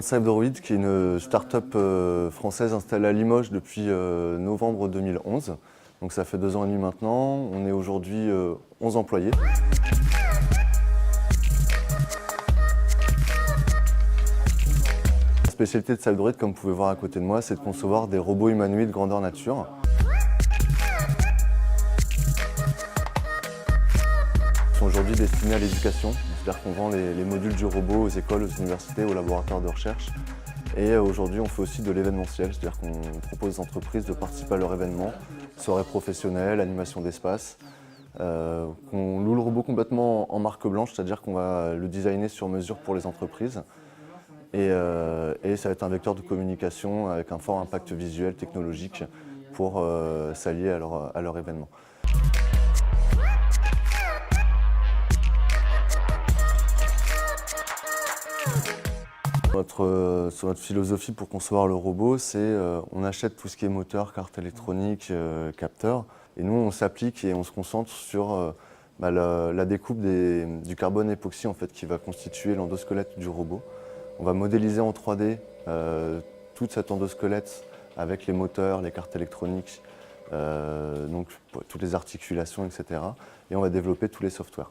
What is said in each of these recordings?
Cybdroid, qui est une start-up française installée à Limoges depuis novembre 2011. Donc ça fait 2 ans et demi maintenant. On est aujourd'hui 11 employés. La spécialité de Cybdroid, comme vous pouvez voir à côté de moi, c'est de concevoir des robots humanoïdes grandeur nature. Ils sont aujourd'hui destinés à l'éducation, c'est-à-dire qu'on vend les modules du robot aux écoles, aux universités, aux laboratoires de recherche. Et aujourd'hui, on fait aussi de l'événementiel, c'est-à-dire qu'on propose aux entreprises de participer à leur événement, soirées professionnelles, animation d'espace. On loue le robot complètement en marque blanche, c'est-à-dire qu'on va le designer sur mesure pour les entreprises. Et ça va être un vecteur de communication avec un fort impact visuel, technologique, pour s'allier à leur événement. Sur notre philosophie pour concevoir le robot, c'est on achète tout ce qui est moteur, carte électronique, capteur, et nous on s'applique et on se concentre sur la découpe du carbone époxy en fait, qui va constituer l'endosquelette du robot. On va modéliser en 3D tout cet endosquelette avec les moteurs, les cartes électroniques, donc toutes les articulations, etc. Et on va développer tous les softwares.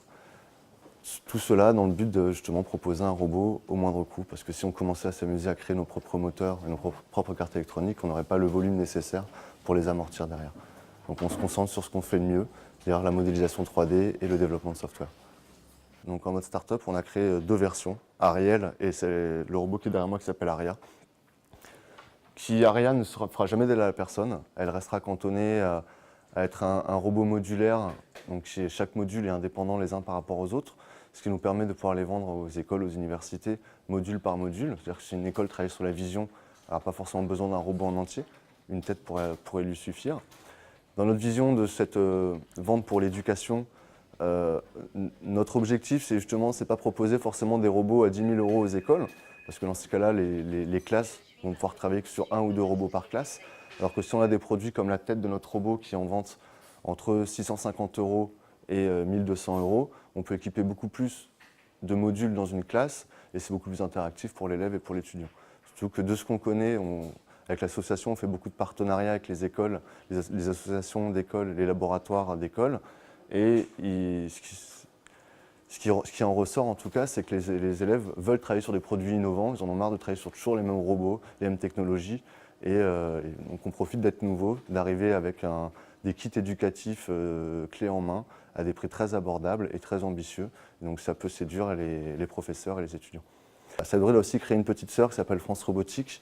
Tout cela dans le but de justement proposer un robot au moindre coût, parce que si on commençait à s'amuser à créer nos propres moteurs et nos propres cartes électroniques, on n'aurait pas le volume nécessaire pour les amortir derrière. Donc on se concentre sur ce qu'on fait de mieux, c'est-à-dire la modélisation 3D et le développement de software. Donc en mode start-up, on a créé 2 versions, Ariel et c'est le robot qui est derrière moi qui s'appelle Aria. Aria ne fera jamais d'aide à la personne, elle restera cantonnée à être un robot modulaire, donc chaque module est indépendant les uns par rapport aux autres, ce qui nous permet de pouvoir les vendre aux écoles, aux universités, module par module. C'est-à-dire que si une école travaille sur la vision, elle n'a pas forcément besoin d'un robot en entier, une tête pourrait lui suffire. Dans notre vision de cette vente pour l'éducation, notre objectif, c'est justement, c'est pas proposer forcément des robots à 10 000 € aux écoles, parce que dans ces cas-là, les classes vont pouvoir travailler que sur 1 ou 2 robots par classe, alors que si on a des produits comme la tête de notre robot qui est en vente entre 650 € et 1 200 €, on peut équiper beaucoup plus de modules dans une classe et c'est beaucoup plus interactif pour l'élève et pour l'étudiant. Surtout que de ce qu'on connaît, avec l'association, on fait beaucoup de partenariats avec les écoles, les associations d'écoles, les laboratoires d'écoles. Et ce qui en ressort en tout cas, c'est que les élèves veulent travailler sur des produits innovants, ils en ont marre de travailler sur toujours les mêmes robots, les mêmes technologies. Et donc on profite d'être nouveau, d'arriver avec des kits éducatifs clés en main à des prix très abordables et très ambitieux. Et donc ça peut séduire les professeurs et les étudiants. Cybdroid a aussi créé une petite sœur qui s'appelle France Robotique,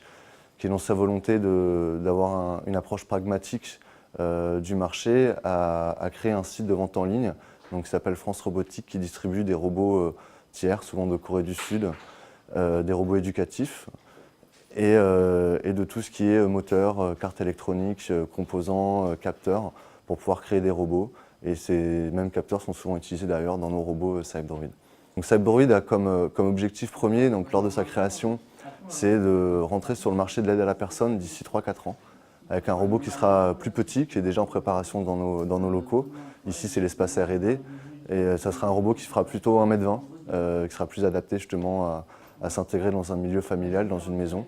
qui est dans sa volonté d'avoir une approche pragmatique du marché, à créer un site de vente en ligne donc, qui s'appelle France Robotique, qui distribue des robots tiers, souvent de Corée du Sud, des robots éducatifs, et de tout ce qui est moteur, carte électronique, composants, capteurs, pour pouvoir créer des robots. Et ces mêmes capteurs sont souvent utilisés d'ailleurs dans nos robots Cybdroid. Donc Cybdroid a comme objectif premier, donc, lors de sa création, c'est de rentrer sur le marché de l'aide à la personne d'ici 3-4 ans, avec un robot qui sera plus petit, qui est déjà en préparation dans nos locaux. Ici, c'est l'espace R&D, et ça sera un robot qui fera plutôt 1,20 m, qui sera plus adapté justement à s'intégrer dans un milieu familial, dans une maison.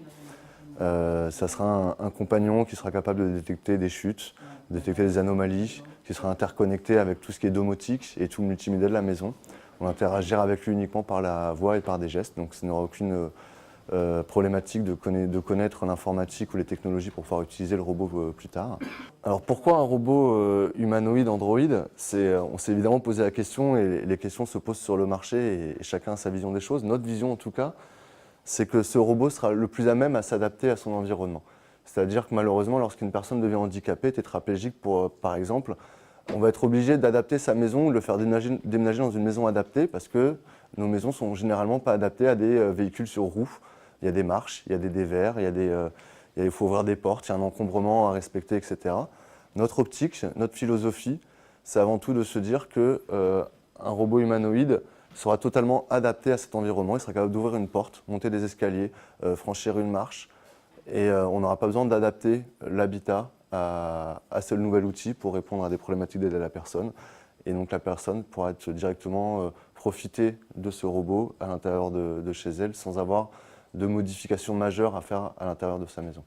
Ça sera un compagnon qui sera capable de détecter des chutes, de détecter des anomalies, qui sera interconnecté avec tout ce qui est domotique et tout le multimédia de la maison. On va interagir avec lui uniquement par la voix et par des gestes, donc ça n'aura aucune problématique de connaître l'informatique ou les technologies pour pouvoir utiliser le robot plus tard. Alors pourquoi un robot humanoïde Android? On s'est évidemment posé la question et les questions se posent sur le marché et chacun a sa vision des choses. Notre vision en tout cas, c'est que ce robot sera le plus à même à s'adapter à son environnement. C'est-à-dire que malheureusement, lorsqu'une personne devient handicapée, tétraplégique par exemple, on va être obligé d'adapter sa maison ou de le faire déménager dans une maison adaptée parce que nos maisons sont généralement pas adaptées à des véhicules sur roues. Il y a des marches, il y a des dévers, il faut ouvrir des portes, il y a un encombrement à respecter, etc. Notre optique, notre philosophie, c'est avant tout de se dire qu'un robot humanoïde sera totalement adapté à cet environnement. Il sera capable d'ouvrir une porte, monter des escaliers, franchir une marche, Et on n'aura pas besoin d'adapter l'habitat à ce nouvel outil pour répondre à des problématiques d'aide à la personne. Et donc la personne pourra directement profiter de ce robot à l'intérieur de chez elle sans avoir de modifications majeures à faire à l'intérieur de sa maison.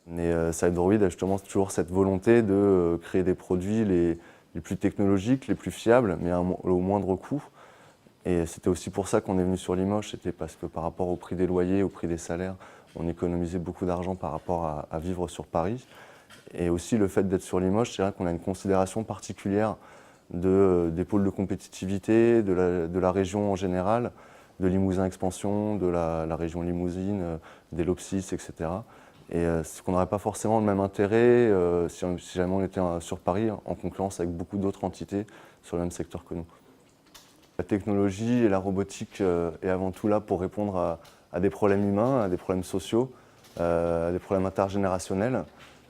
Mais Sidedroid a justement toujours cette volonté de créer des produits les plus technologiques, les plus fiables, mais au moindre coût. Et c'était aussi pour ça qu'on est venu sur Limoges, c'était parce que par rapport au prix des loyers, au prix des salaires, on économisait beaucoup d'argent par rapport à vivre sur Paris. Et aussi le fait d'être sur Limoges, c'est vrai qu'on a une considération particulière des pôles de compétitivité, de la région en général, de Limousin Expansion, de la région Limousine, des Lopsis, etc. Et ce qu'on n'aurait pas forcément le même intérêt si jamais on était sur Paris en concurrence avec beaucoup d'autres entités sur le même secteur que nous. La technologie et la robotique est avant tout là pour répondre à des problèmes humains, à des problèmes sociaux, à des problèmes intergénérationnels.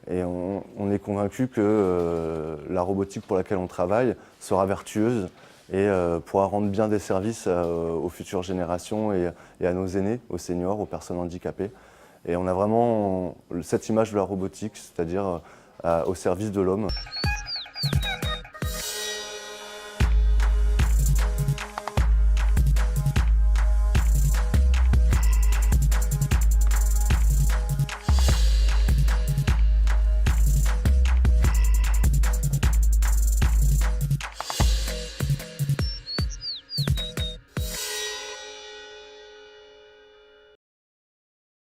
Et on est convaincu que la robotique pour laquelle on travaille sera vertueuse et pourra rendre bien des services aux futures générations et à nos aînés, aux seniors, aux personnes handicapées. Et on a vraiment cette image de la robotique, c'est-à-dire au service de l'homme.